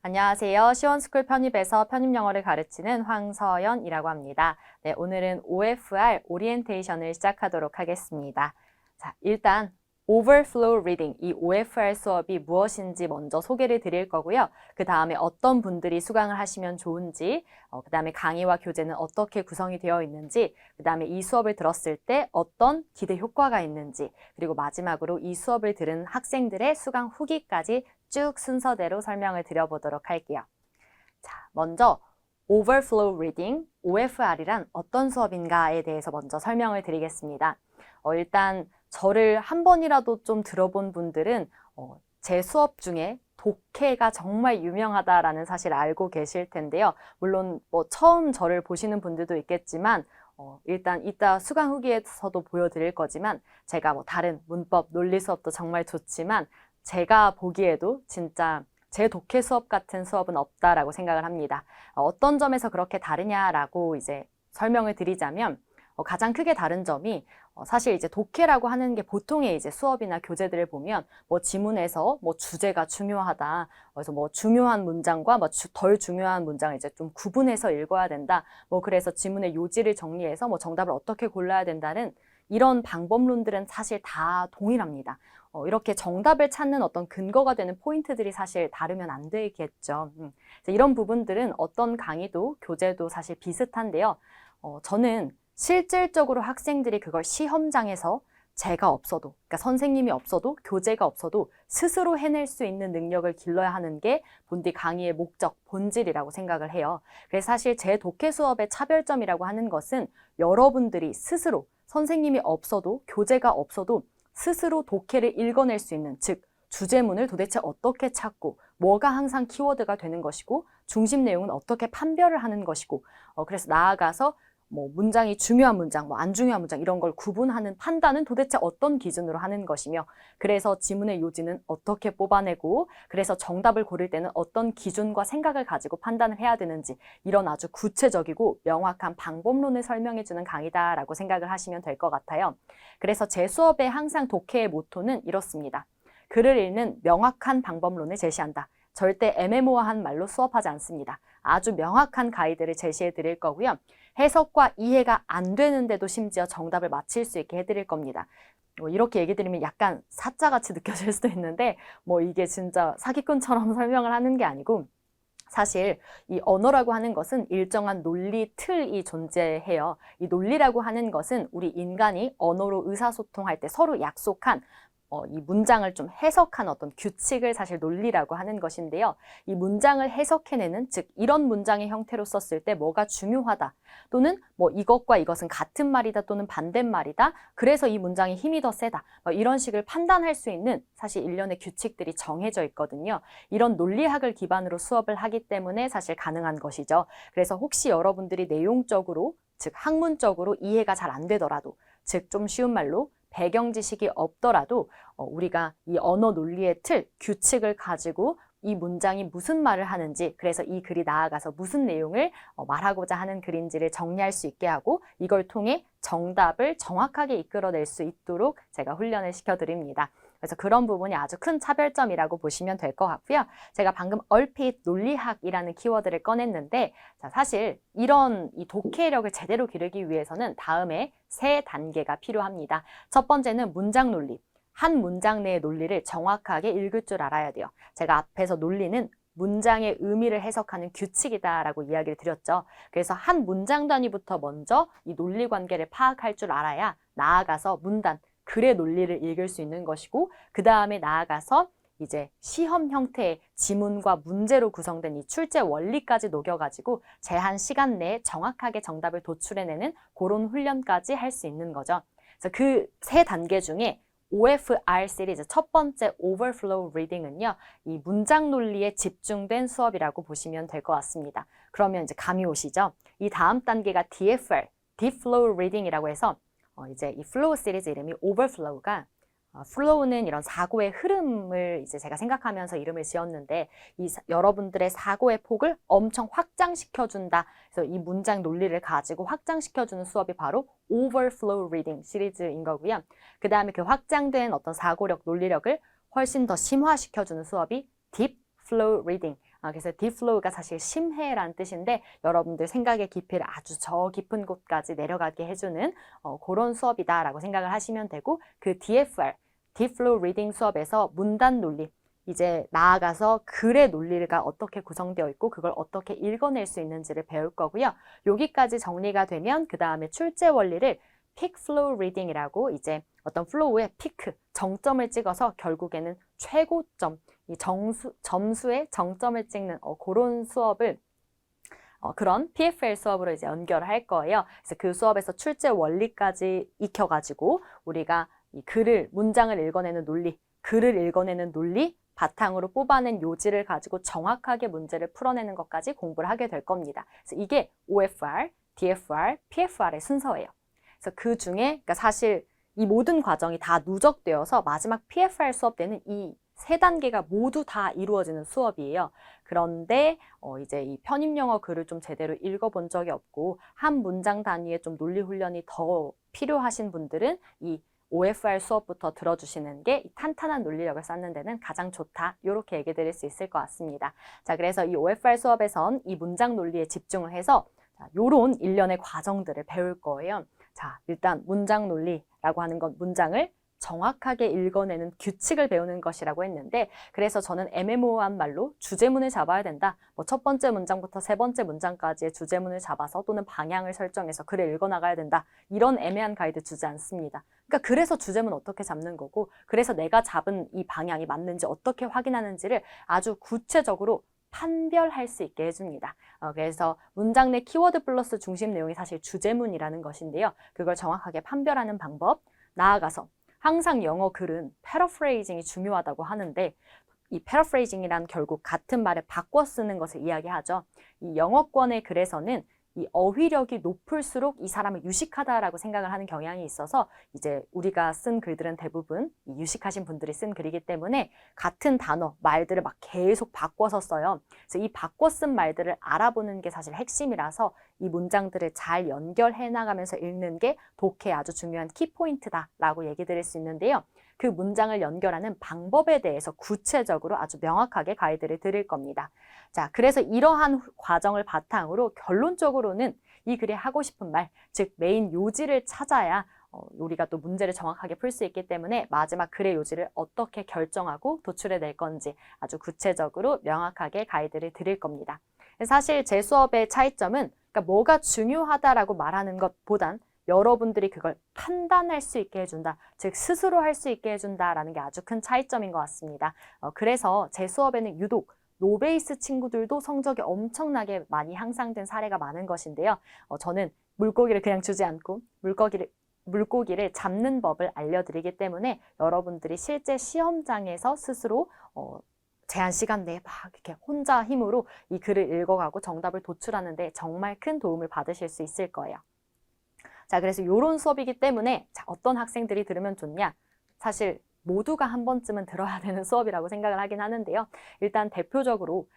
안녕하세요. 시원스쿨 편입에서 편입 영어를 가르치는 황서연이라고 합니다. 네, 오늘은 OFR 오리엔테이션을 시작하도록 하겠습니다. 자, 일단 Overflow Reading, 이 OFR 수업이 무엇인지 먼저 소개를 드릴 거고요. 그 다음에 어떤 분들이 수강을 하시면 좋은지, 그 다음에 강의와 교재는 어떻게 구성이 되어 있는지, 그 다음에 이 수업을 들었을 때 어떤 기대 효과가 있는지, 그리고 마지막으로 이 수업을 들은 학생들의 수강 후기까지 쭉 순서대로 설명을 드려보도록 할게요. 자, 먼저 Overflow Reading, OFR이란 어떤 수업인가에 대해서 먼저 설명을 드리겠습니다. 일단 저를 한 번이라도 좀 들어본 분들은 제 수업 중에 독해가 정말 유명하다라는 사실을 알고 계실 텐데요. 물론 처음 저를 보시는 분들도 있겠지만 일단 이따 수강 후기에서도 보여드릴 거지만 제가 다른 문법, 논리 수업도 정말 좋지만 제가 보기에도 진짜 제 독해 수업 같은 수업은 없다라고 생각을 합니다. 어떤 점에서 그렇게 다르냐라고 이제 설명을 드리자면 가장 크게 다른 점이 사실 이제 독해라고 하는 게 보통의 이제 수업이나 교재들을 보면 지문에서 주제가 중요하다. 그래서 중요한 문장과 덜 중요한 문장을 이제 좀 구분해서 읽어야 된다. 그래서 지문의 요지를 정리해서 정답을 어떻게 골라야 된다는 이런 방법론들은 사실 다 동일합니다. 이렇게 정답을 찾는 어떤 근거가 되는 포인트들이 사실 다르면 안 되겠죠. 이런 부분들은 어떤 강의도 교재도 사실 비슷한데요. 저는 실질적으로 학생들이 그걸 시험장에서 제가 없어도, 그러니까 선생님이 없어도, 교재가 없어도 스스로 해낼 수 있는 능력을 길러야 하는 게 본디 강의의 목적, 본질이라고 생각을 해요. 그래서 사실 제 독해 수업의 차별점이라고 하는 것은 여러분들이 스스로 선생님이 없어도, 교재가 없어도 스스로 독해를 읽어낼 수 있는, 즉 주제문을 도대체 어떻게 찾고 뭐가 항상 키워드가 되는 것이고 중심 내용은 어떻게 판별을 하는 것이고 그래서 나아가서 문장이 중요한 문장, 안 중요한 문장 이런 걸 구분하는 판단은 도대체 어떤 기준으로 하는 것이며 그래서 지문의 요지는 어떻게 뽑아내고 그래서 정답을 고를 때는 어떤 기준과 생각을 가지고 판단을 해야 되는지 이런 아주 구체적이고 명확한 방법론을 설명해주는 강의다라고 생각을 하시면 될 것 같아요. 그래서 제 수업의 항상 독해의 모토는 이렇습니다. 글을 읽는 명확한 방법론을 제시한다. 절대 애매모호한 말로 수업하지 않습니다. 아주 명확한 가이드를 제시해 드릴 거고요. 해석과 이해가 안 되는데도 심지어 정답을 맞힐 수 있게 해드릴 겁니다. 이렇게 얘기 드리면 약간 사짜같이 느껴질 수도 있는데 이게 진짜 사기꾼처럼 설명을 하는 게 아니고 사실 이 언어라고 하는 것은 일정한 논리 틀이 존재해요. 이 논리라고 하는 것은 우리 인간이 언어로 의사소통할 때 서로 약속한 이 문장을 좀 해석한 어떤 규칙을 사실 논리라고 하는 것인데요. 이 문장을 해석해내는, 즉 이런 문장의 형태로 썼을 때 뭐가 중요하다. 또는 이것과 이것은 같은 말이다 또는 반대말이다. 그래서 이 문장의 힘이 더 세다. 이런 식을 판단할 수 있는 사실 일련의 규칙들이 정해져 있거든요. 이런 논리학을 기반으로 수업을 하기 때문에 사실 가능한 것이죠. 그래서 혹시 여러분들이 내용적으로, 즉 학문적으로 이해가 잘 안 되더라도, 즉 좀 쉬운 말로 배경 지식이 없더라도 우리가 이 언어 논리의 틀, 규칙을 가지고 이 문장이 무슨 말을 하는지 그래서 이 글이 나아가서 무슨 내용을 말하고자 하는 글인지를 정리할 수 있게 하고 이걸 통해 정답을 정확하게 이끌어낼 수 있도록 제가 훈련을 시켜드립니다. 그래서 그런 부분이 아주 큰 차별점이라고 보시면 될 것 같고요. 제가 방금 얼핏 논리학이라는 키워드를 꺼냈는데 사실 이런 이 독해력을 제대로 기르기 위해서는 다음에 3단계가 필요합니다. 첫 번째는 문장 논리. 한 문장 내의 논리를 정확하게 읽을 줄 알아야 돼요. 제가 앞에서 논리는 문장의 의미를 해석하는 규칙이다라고 이야기를 드렸죠. 그래서 한 문장 단위부터 먼저 이 논리 관계를 파악할 줄 알아야 나아가서 문단, 글의 논리를 읽을 수 있는 것이고 그 다음에 나아가서 이제 시험 형태의 지문과 문제로 구성된 이 출제 원리까지 녹여가지고 제한 시간 내에 정확하게 정답을 도출해내는 그런 훈련까지 할 수 있는 거죠. 그래서 그 3단계 중에 OFR 시리즈 첫 번째 Overflow Reading은요. 이 문장 논리에 집중된 수업이라고 보시면 될 것 같습니다. 그러면 이제 감이 오시죠? 이 다음 단계가 DFR, Deep Flow Reading이라고 해서 이제 이 Flow 시리즈 이름이 Overflow가 flow는 이런 사고의 흐름을 이제 제가 생각하면서 이름을 지었는데 여러분들의 사고의 폭을 엄청 확장시켜준다. 그래서 이 문장 논리를 가지고 확장시켜주는 수업이 바로 Overflow Reading 시리즈인 거고요. 그 다음에 그 확장된 어떤 사고력, 논리력을 훨씬 더 심화시켜주는 수업이 Deep Flow Reading, 그래서 deep flow가 사실 심해라는 뜻인데 여러분들 생각의 깊이를 아주 저 깊은 곳까지 내려가게 해주는 그런 수업이다라고 생각을 하시면 되고, 그 DFR, deep flow reading 수업에서 문단 논리, 이제 나아가서 글의 논리가 어떻게 구성되어 있고 그걸 어떻게 읽어낼 수 있는지를 배울 거고요. 여기까지 정리가 되면 그 다음에 출제 원리를 peak flow reading이라고, 이제 어떤 플로우의 피크, 정점을 찍어서 결국에는 최고점, 이 점수의 정점을 찍는 그런 수업을 그런 PFL 수업으로 이제 연결을 할 거예요. 그래서 그 수업에서 출제 원리까지 익혀가지고 우리가 이 문장을 읽어내는 논리, 글을 읽어내는 논리, 바탕으로 뽑아낸 요지를 가지고 정확하게 문제를 풀어내는 것까지 공부를 하게 될 겁니다. 그래서 이게 OFR, DFR, PFR의 순서예요. 그래서 그 중에, 그러니까 사실 이 모든 과정이 다 누적되어서 마지막 PFR 수업 때는 이 세 단계가 모두 다 이루어지는 수업이에요. 그런데 이제 이 편입영어 글을 좀 제대로 읽어본 적이 없고 한 문장 단위에 좀 논리 훈련이 더 필요하신 분들은 이 OFR 수업부터 들어주시는 게 탄탄한 논리력을 쌓는 데는 가장 좋다. 이렇게 얘기 드릴 수 있을 것 같습니다. 자, 그래서 이 OFR 수업에선 이 문장 논리에 집중을 해서 요런 일련의 과정들을 배울 거예요. 자, 일단 문장 논리라고 하는 건 문장을 정확하게 읽어내는 규칙을 배우는 것이라고 했는데, 그래서 저는 애매모호한 말로 주제문을 잡아야 된다. 뭐 첫 번째 문장부터 세 번째 문장까지의 주제문을 잡아서 또는 방향을 설정해서 글을 읽어나가야 된다. 이런 애매한 가이드 주지 않습니다. 그러니까 그래서 주제문 어떻게 잡는 거고, 그래서 내가 잡은 이 방향이 맞는지 어떻게 확인하는지를 아주 구체적으로 판별할 수 있게 해줍니다. 그래서 문장 내 키워드 플러스 중심 내용이 사실 주제문이라는 것인데요. 그걸 정확하게 판별하는 방법, 나아가서 항상 영어 글은 패러프레이징이 중요하다고 하는데, 이 패러프레이징이란 결국 같은 말을 바꿔 쓰는 것을 이야기하죠. 이 영어권의 글에서는 이 어휘력이 높을수록 이 사람을 유식하다라고 생각을 하는 경향이 있어서 이제 우리가 쓴 글들은 대부분 이 유식하신 분들이 쓴 글이기 때문에 같은 단어, 말들을 막 계속 바꿔서 써요. 그래서 이 바꿔 쓴 말들을 알아보는 게 사실 핵심이라서 이 문장들을 잘 연결해 나가면서 읽는 게 독해의 아주 중요한 키포인트다라고 얘기 드릴 수 있는데요. 그 문장을 연결하는 방법에 대해서 구체적으로 아주 명확하게 가이드를 드릴 겁니다. 자, 그래서 이러한 과정을 바탕으로 결론적으로는 이 글에 하고 싶은 말, 즉 메인 요지를 찾아야 우리가 또 문제를 정확하게 풀 수 있기 때문에 마지막 글의 요지를 어떻게 결정하고 도출해 낼 건지 아주 구체적으로 명확하게 가이드를 드릴 겁니다. 사실 제 수업의 차이점은 그러니까 뭐가 중요하다라고 말하는 것보단 여러분들이 그걸 판단할 수 있게 해준다, 즉 스스로 할 수 있게 해준다라는 게 아주 큰 차이점인 것 같습니다. 그래서 제 수업에는 유독 노베이스 친구들도 성적이 엄청나게 많이 향상된 사례가 많은 것인데요. 저는 물고기를 그냥 주지 않고 물고기를 잡는 법을 알려드리기 때문에 여러분들이 실제 시험장에서 스스로 제한 시간 내에 막 이렇게 혼자 힘으로 이 글을 읽어가고 정답을 도출하는데 정말 큰 도움을 받으실 수 있을 거예요. 자, 그래서 이런 수업이기 때문에 자, 어떤 학생들이 들으면 좋냐? 사실 모두가 한 번쯤은 들어야 되는 수업이라고 생각을 하긴 하는데요. 일단 대표적으로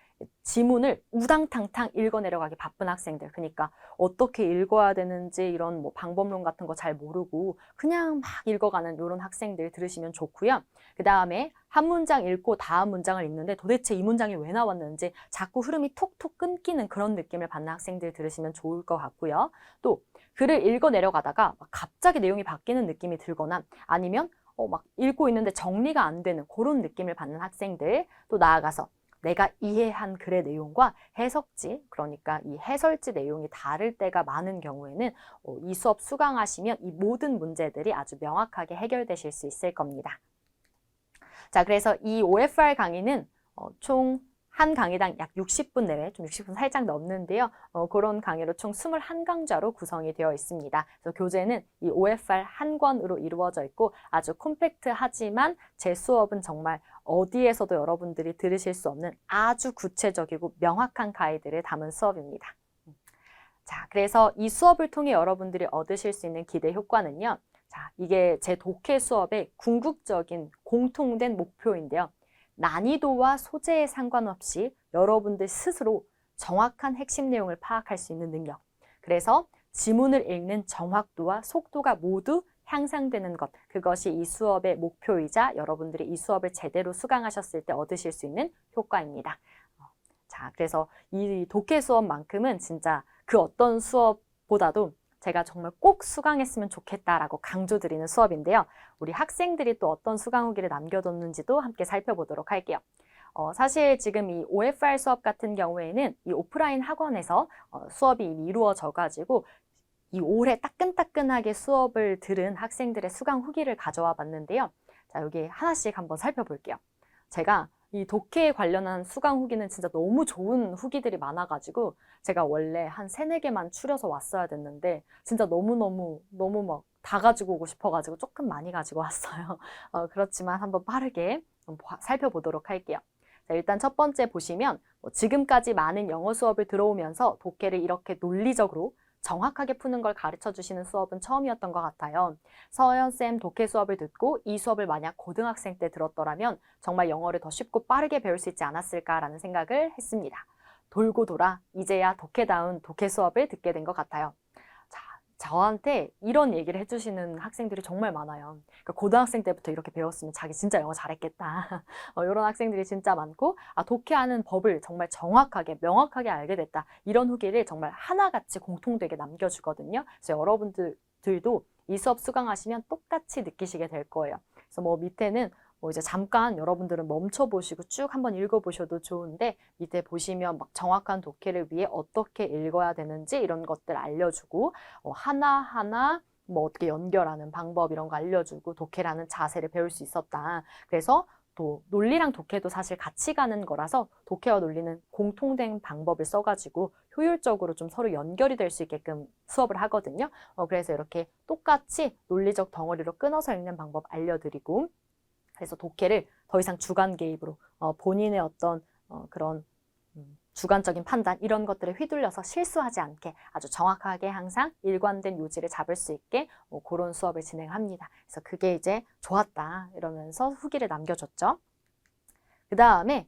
지문을 우당탕탕 읽어내려가기 바쁜 학생들, 그러니까 어떻게 읽어야 되는지 이런 뭐 방법론 같은 거 잘 모르고 그냥 막 읽어가는 이런 학생들 들으시면 좋고요. 그 다음에 한 문장 읽고 다음 문장을 읽는데 도대체 이 문장이 왜 나왔는지 자꾸 흐름이 톡톡 끊기는 그런 느낌을 받는 학생들 들으시면 좋을 것 같고요. 또 글을 읽어내려가다가 갑자기 내용이 바뀌는 느낌이 들거나 아니면 막 읽고 있는데 정리가 안 되는 그런 느낌을 받는 학생들, 또 나아가서 내가 이해한 글의 내용과 해석지, 그러니까 이 해설지 내용이 다를 때가 많은 경우에는 이 수업 수강하시면 이 모든 문제들이 아주 명확하게 해결되실 수 있을 겁니다. 자, 그래서 이 OFR 강의는 총 한 강의당 약 60분 내외, 좀 60분 살짝 넘는데요. 그런 강의로 총 21강좌로 구성이 되어 있습니다. 그래서 교재는 이 OFR 한 권으로 이루어져 있고 아주 콤팩트하지만 제 수업은 정말 어디에서도 여러분들이 들으실 수 없는 아주 구체적이고 명확한 가이드를 담은 수업입니다. 자, 그래서 이 수업을 통해 여러분들이 얻으실 수 있는 기대 효과는요. 자, 이게 제 독해 수업의 궁극적인 공통된 목표인데요. 난이도와 소재에 상관없이 여러분들 스스로 정확한 핵심 내용을 파악할 수 있는 능력. 그래서 지문을 읽는 정확도와 속도가 모두 향상되는 것. 그것이 이 수업의 목표이자 여러분들이 이 수업을 제대로 수강하셨을 때 얻으실 수 있는 효과입니다. 자, 그래서 이 독해 수업만큼은 진짜 그 어떤 수업보다도 제가 정말 꼭 수강했으면 좋겠다라고 강조드리는 수업인데요. 우리 학생들이 또 어떤 수강 후기를 남겨뒀는지도 함께 살펴보도록 할게요. 사실 지금 이 OFR 수업 같은 경우에는 이 오프라인 학원에서 수업이 이미 이루어져가지고 이 올해 따끈따끈하게 수업을 들은 학생들의 수강 후기를 가져와 봤는데요. 자, 여기 하나씩 한번 살펴볼게요. 제가 이 독해에 관련한 수강 후기는 진짜 너무 좋은 후기들이 많아가지고 제가 원래 한 3-4개만 추려서 왔어야 됐는데 진짜 너무 막 다 가지고 오고 싶어가지고 조금 많이 가지고 왔어요. 그렇지만 한번 빠르게 살펴보도록 할게요. 자, 일단 첫 번째 보시면 지금까지 많은 영어 수업을 들어오면서 독해를 이렇게 논리적으로 정확하게 푸는 걸 가르쳐 주시는 수업은 처음이었던 것 같아요. 서연쌤 독해 수업을 듣고 이 수업을 만약 고등학생 때 들었더라면 정말 영어를 더 쉽고 빠르게 배울 수 있지 않았을까라는 생각을 했습니다. 돌고 돌아 이제야 독해다운 독해 수업을 듣게 된 것 같아요. 자, 저한테 이런 얘기를 해주시는 학생들이 정말 많아요. 그러니까 고등학생 때부터 이렇게 배웠으면 자기 진짜 영어 잘했겠다. 이런 학생들이 진짜 많고 독해하는 법을 정말 정확하게 명확하게 알게 됐다. 이런 후기를 정말 하나같이 공통되게 남겨주거든요. 그래서 여러분들도 이 수업 수강하시면 똑같이 느끼시게 될 거예요. 그래서 뭐 밑에는 이제 잠깐 여러분들은 멈춰보시고 쭉 한번 읽어보셔도 좋은데 밑에 보시면 막 정확한 독해를 위해 어떻게 읽어야 되는지 이런 것들 알려주고 하나하나 뭐 어떻게 연결하는 방법 이런 거 알려주고 독해라는 자세를 배울 수 있었다. 그래서 또 논리랑 독해도 사실 같이 가는 거라서 독해와 논리는 공통된 방법을 써가지고 효율적으로 좀 서로 연결이 될 수 있게끔 수업을 하거든요. 그래서 이렇게 똑같이 논리적 덩어리로 끊어서 읽는 방법 알려드리고 그래서 독해를 더 이상 주관 개입으로 본인의 어떤 그런 주관적인 판단 이런 것들에 휘둘려서 실수하지 않게 아주 정확하게 항상 일관된 요지를 잡을 수 있게 그런 수업을 진행합니다. 그래서 그게 이제 좋았다 이러면서 후기를 남겨줬죠. 그 다음에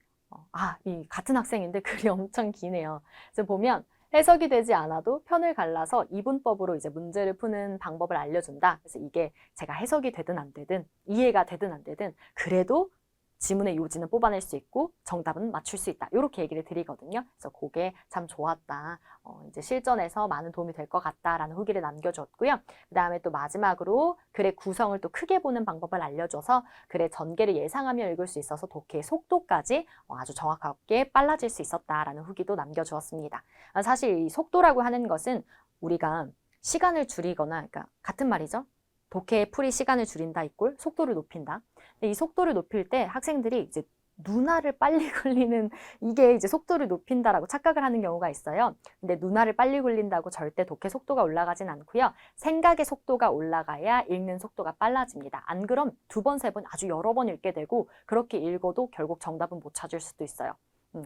이 같은 학생인데 글이 엄청 기네요. 그래서 보면 해석이 되지 않아도 편을 갈라서 이분법으로 이제 문제를 푸는 방법을 알려준다. 그래서 이게 제가 해석이 되든 안 되든 이해가 되든 안 되든 그래도 지문의 요지는 뽑아낼 수 있고 정답은 맞출 수 있다. 이렇게 얘기를 드리거든요. 그래서 그게 참 좋았다. 이제 실전에서 많은 도움이 될 것 같다라는 후기를 남겨줬고요. 그 다음에 또 마지막으로 글의 구성을 또 크게 보는 방법을 알려줘서 글의 전개를 예상하며 읽을 수 있어서 독해의 속도까지 아주 정확하게 빨라질 수 있었다라는 후기도 남겨주었습니다. 사실 이 속도라고 하는 것은 우리가 시간을 줄이거나 그러니까 같은 말이죠. 독해의 풀이 시간을 줄인다 이꼴 속도를 높인다. 근데 이 속도를 높일 때 학생들이 이제 눈알을 빨리 굴리는 이게 이제 속도를 높인다라고 착각을 하는 경우가 있어요. 근데 눈알을 빨리 굴린다고 절대 독해 속도가 올라가진 않고요. 생각의 속도가 올라가야 읽는 속도가 빨라집니다. 안 그럼 2번, 3번 아주 여러 번 읽게 되고 그렇게 읽어도 결국 정답은 못 찾을 수도 있어요.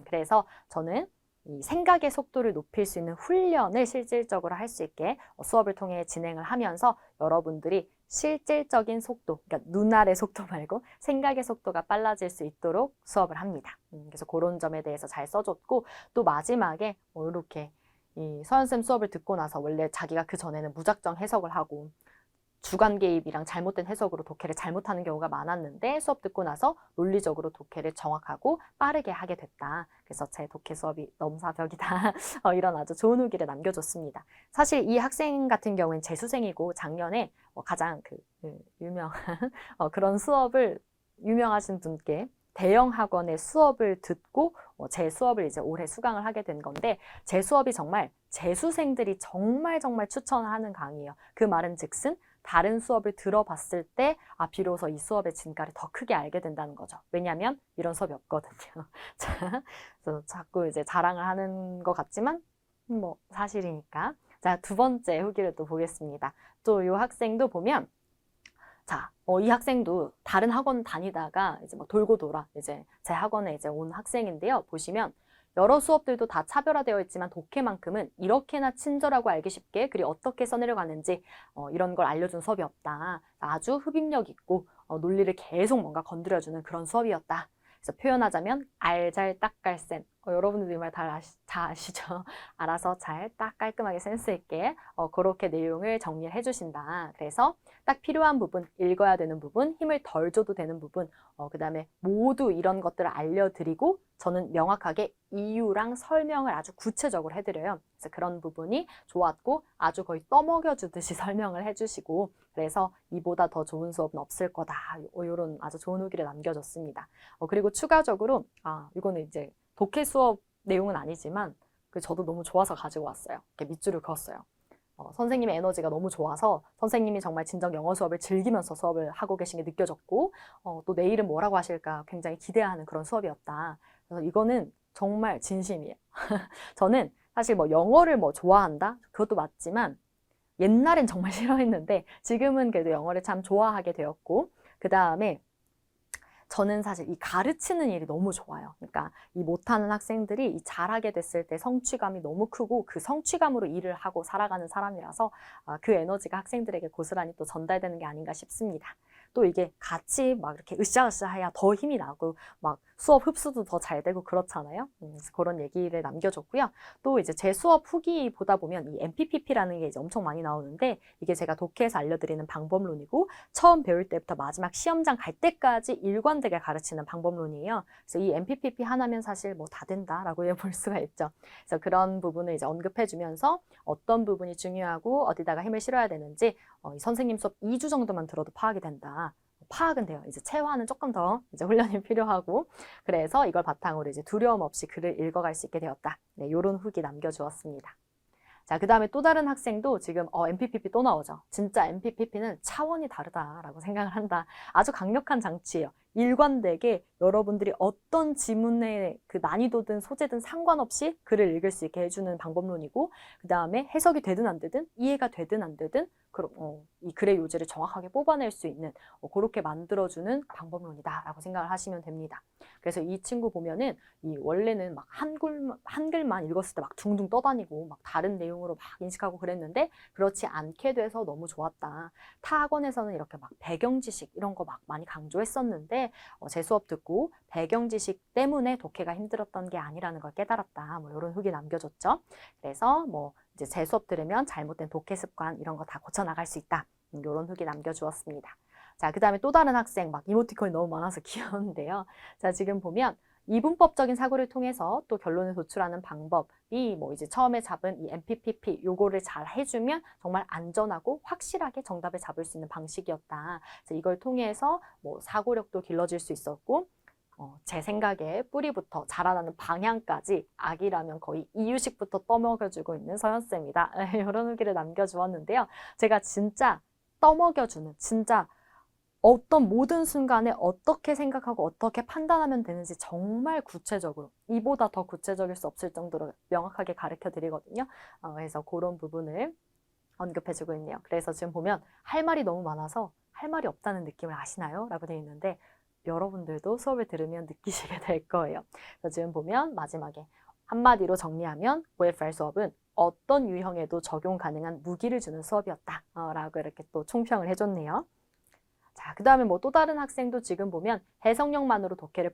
그래서 저는 이 생각의 속도를 높일 수 있는 훈련을 실질적으로 할 수 있게 수업을 통해 진행을 하면서 여러분들이 실질적인 속도, 그러니까 눈알의 속도 말고 생각의 속도가 빨라질 수 있도록 수업을 합니다. 그래서 그런 점에 대해서 잘 써줬고 또 마지막에 이렇게 이 서연쌤 수업을 듣고 나서 원래 자기가 그 전에는 무작정 해석을 하고 주관 개입이랑 잘못된 해석으로 독해를 잘못하는 경우가 많았는데 수업 듣고 나서 논리적으로 독해를 정확하고 빠르게 하게 됐다. 그래서 제 독해 수업이 넘사벽이다. 이런 아주 좋은 후기를 남겨줬습니다. 사실 이 학생 같은 경우는 재수생이고 작년에 가장 유명한 그런 수업을 유명하신 분께 대형 학원의 수업을 듣고 제 수업을 이제 올해 수강을 하게 된 건데 제 수업이 정말 재수생들이 정말 추천하는 강의예요. 그 말은 즉슨 다른 수업을 들어봤을 때 비로소 이 수업의 진가를 더 크게 알게 된다는 거죠. 왜냐하면 이런 수업이 없거든요. 자, 그래서 자꾸 이제 자랑을 하는 것 같지만 뭐 사실이니까. 자, 2번째 후기를 또 보겠습니다. 또 이 학생도 보면 자, 이 학생도 다른 학원 다니다가 이제 막 돌고 돌아 이제 제 학원에 이제 온 학생인데요. 보시면 여러 수업들도 다 차별화되어 있지만 독해만큼은 이렇게나 친절하고 알기 쉽게 글이 어떻게 써내려가는지 이런 걸 알려준 수업이 없다. 아주 흡입력 있고 논리를 계속 뭔가 건드려주는 그런 수업이었다. 그래서 표현하자면 알잘딱갈센 여러분들도 이 말 다 아시죠? 알아서 잘 딱 깔끔하게 센스 있게 그렇게 내용을 정리를 해주신다. 그래서 딱 필요한 부분, 읽어야 되는 부분, 힘을 덜 줘도 되는 부분, 그 다음에 모두 이런 것들을 알려드리고 저는 명확하게 이유랑 설명을 아주 구체적으로 해드려요. 그래서 그런 부분이 좋았고 아주 거의 떠먹여주듯이 설명을 해주시고 그래서 이보다 더 좋은 수업은 없을 거다. 이런 아주 좋은 후기를 남겨줬습니다. 그리고 추가적으로 이거는 이제 독해 수업 내용은 아니지만 저도 너무 좋아서 가지고 왔어요. 이렇게 밑줄을 그었어요. 선생님의 에너지가 너무 좋아서 선생님이 정말 진정 영어 수업을 즐기면서 수업을 하고 계신 게 느껴졌고 또 내일은 뭐라고 하실까 굉장히 기대하는 그런 수업이었다. 그래서 이거는 정말 진심이에요. 저는 사실 뭐 영어를 뭐 좋아한다? 그것도 맞지만 옛날엔 정말 싫어했는데 지금은 그래도 영어를 참 좋아하게 되었고 그 다음에 저는 사실 이 가르치는 일이 너무 좋아요. 그러니까 이 못하는 학생들이 이 잘하게 됐을 때 성취감이 너무 크고 그 성취감으로 일을 하고 살아가는 사람이라서 그 에너지가 학생들에게 고스란히 또 전달되는 게 아닌가 싶습니다. 또 이게 같이 막 이렇게 으쌰으쌰 해야 더 힘이 나고 막 수업 흡수도 더 잘 되고 그렇잖아요. 그래서 그런 얘기를 남겨줬고요. 또 이제 제 수업 후기 보다 보면 이 MPPP라는 게 이제 엄청 많이 나오는데 이게 제가 독해에서 알려드리는 방법론이고 처음 배울 때부터 마지막 시험장 갈 때까지 일관되게 가르치는 방법론이에요. 그래서 이 MPPP 하나면 사실 뭐 다 된다라고 볼 수가 있죠. 그래서 그런 부분을 이제 언급해주면서 어떤 부분이 중요하고 어디다가 힘을 실어야 되는지 이 선생님 수업 2주 정도만 들어도 파악이 된다. 파악은 돼요. 이제 체화는 조금 더 이제 훈련이 필요하고 그래서 이걸 바탕으로 이제 두려움 없이 글을 읽어갈 수 있게 되었다. 네, 이런 후기 남겨주었습니다. 자, 그 다음에 또 다른 학생도 지금 MPPP 또 나오죠. 진짜 MPPP는 차원이 다르다라고 생각을 한다. 아주 강력한 장치예요. 일관되게 여러분들이 어떤 지문의 그 난이도든 소재든 상관없이 글을 읽을 수 있게 해주는 방법론이고 그 다음에 해석이 되든 안 되든 이해가 되든 안 되든 이 글의 요지를 정확하게 뽑아낼 수 있는 그렇게 만들어주는 방법론이다라고 생각을 하시면 됩니다. 그래서 이 친구 보면은 이 원래는 막 한글만 읽었을 때 막 둥둥 떠다니고 막 다른 내용으로 막 인식하고 그랬는데 그렇지 않게 돼서 너무 좋았다. 타 학원에서는 이렇게 막 배경 지식 이런 거 막 많이 강조했었는데 제 수업 듣고 배경 지식 때문에 독해가 힘들었던 게 아니라는 걸 깨달았다. 뭐 이런 후기 남겨줬죠. 그래서 뭐 이제 제 수업 들으면 잘못된 독해 습관 이런 거 다 고쳐나갈 수 있다. 이런 후기 남겨주었습니다. 자, 그 다음에 또 다른 학생 막 이모티콘이 너무 많아서 귀여운데요. 자, 지금 보면 이분법적인 사고를 통해서 또 결론을 도출하는 방법이 뭐 이제 처음에 잡은 이 MPPP 요거를 잘 해주면 정말 안전하고 확실하게 정답을 잡을 수 있는 방식이었다. 그래서 이걸 통해서 뭐 사고력도 길러질 수 있었고 제 생각에 뿌리부터 자라나는 방향까지 아기라면 거의 이유식부터 떠먹여주고 있는 서연쌤이다. 이런 후기를 남겨주었는데요. 제가 진짜 떠먹여주는 진짜 어떤 모든 순간에 어떻게 생각하고 어떻게 판단하면 되는지 정말 구체적으로 이보다 더 구체적일 수 없을 정도로 명확하게 가르쳐 드리거든요. 그래서 그런 부분을 언급해주고 있네요. 그래서 지금 보면 할 말이 너무 많아서 할 말이 없다는 느낌을 아시나요? 라고 되어 있는데 여러분들도 수업을 들으면 느끼시게 될 거예요. 그래서 지금 보면 마지막에 한마디로 정리하면 OFR 수업은 어떤 유형에도 적용 가능한 무기를 주는 수업이었다. 라고 이렇게 또 총평을 해줬네요. 자, 그 다음에 뭐 또 다른 학생도 지금 보면 해석력만으로 독해를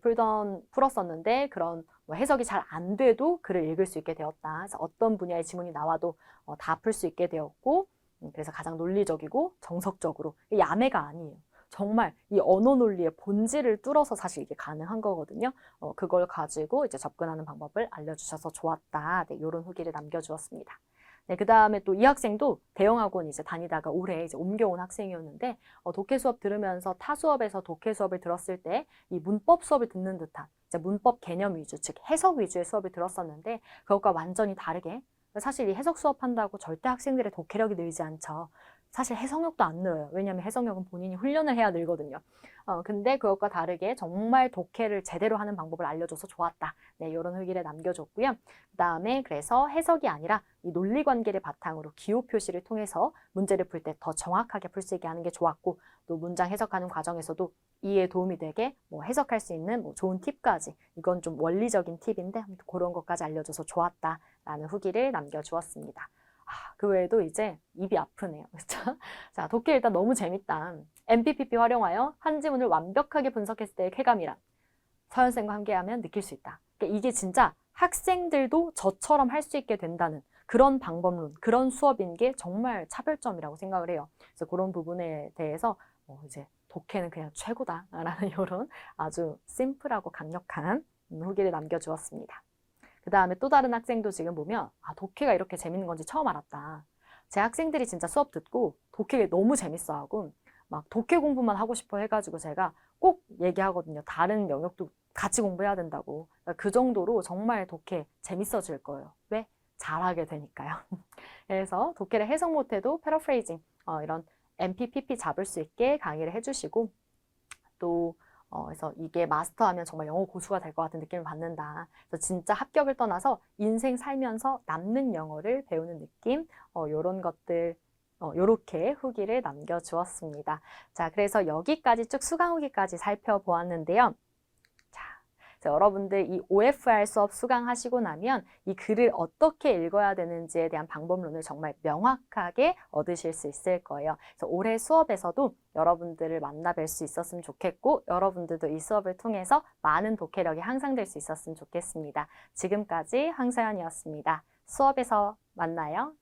풀었었는데 그런 뭐 해석이 잘 안 돼도 글을 읽을 수 있게 되었다. 그래서 어떤 분야의 지문이 나와도 다 풀 수 있게 되었고 그래서 가장 논리적이고 정석적으로 야매가 아니에요. 정말 이 언어 논리의 본질을 뚫어서 사실 이게 가능한 거거든요. 그걸 가지고 이제 접근하는 방법을 알려주셔서 좋았다. 네, 이런 후기를 남겨주었습니다. 네, 그 다음에 또 이 학생도 대형학원 이제 다니다가 올해 이제 옮겨온 학생이었는데 독해 수업 들으면서 타 수업에서 독해 수업을 들었을 때 이 문법 수업을 듣는 듯한 이제 문법 개념 위주, 즉 해석 위주의 수업을 들었었는데 그것과 완전히 다르게 사실 이 해석 수업한다고 절대 학생들의 독해력이 늘지 않죠. 사실 해석력도 안 늘어요. 왜냐하면 해석력은 본인이 훈련을 해야 늘거든요. 근데 그것과 다르게 정말 독해를 제대로 하는 방법을 알려줘서 좋았다. 네, 이런 후기를 남겨줬고요. 그 다음에 그래서 해석이 아니라 이 논리 관계를 바탕으로 기호 표시를 통해서 문제를 풀 때 더 정확하게 풀 수 있게 하는 게 좋았고 또 문장 해석하는 과정에서도 이해에 도움이 되게 뭐 해석할 수 있는 뭐 좋은 팁까지 이건 좀 원리적인 팁인데 그런 것까지 알려줘서 좋았다라는 후기를 남겨주었습니다. 그 외에도 이제 입이 아프네요. 그렇죠? 자, 독해 일단 너무 재밌다. MPPP 활용하여 한 지문을 완벽하게 분석했을 때의 쾌감이란 서연쌤과 함께하면 느낄 수 있다. 그러니까 이게 진짜 학생들도 저처럼 할 수 있게 된다는 그런 방법론, 그런 수업인 게 정말 차별점이라고 생각을 해요. 그래서 그런 부분에 대해서 이제 독해는 그냥 최고다라는 이런 아주 심플하고 강력한 후기를 남겨주었습니다. 그 다음에 또 다른 학생도 지금 보면 독해가 이렇게 재밌는 건지 처음 알았다. 제 학생들이 진짜 수업 듣고 독해 너무 재밌어하고 막 독해 공부만 하고 싶어 해가지고 제가 꼭 얘기하거든요. 다른 영역도 같이 공부해야 된다고. 그러니까 그 정도로 정말 독해 재밌어질 거예요. 왜? 잘하게 되니까요. 그래서 독해를 해석 못해도 패러프레이징 이런 MPPP 잡을 수 있게 강의를 해주시고 또 그래서 이게 마스터하면 정말 영어 고수가 될 것 같은 느낌을 받는다. 그래서 진짜 합격을 떠나서 인생 살면서 남는 영어를 배우는 느낌, 요런 것들, 요렇게 후기를 남겨주었습니다. 자, 그래서 여기까지 쭉 수강 후기까지 살펴보았는데요. 자, 여러분들 이 OFR 수업 수강하시고 나면 이 글을 어떻게 읽어야 되는지에 대한 방법론을 정말 명확하게 얻으실 수 있을 거예요. 그래서 올해 수업에서도 여러분들을 만나 뵐 수 있었으면 좋겠고 여러분들도 이 수업을 통해서 많은 독해력이 향상될 수 있었으면 좋겠습니다. 지금까지 황서연이었습니다. 수업에서 만나요.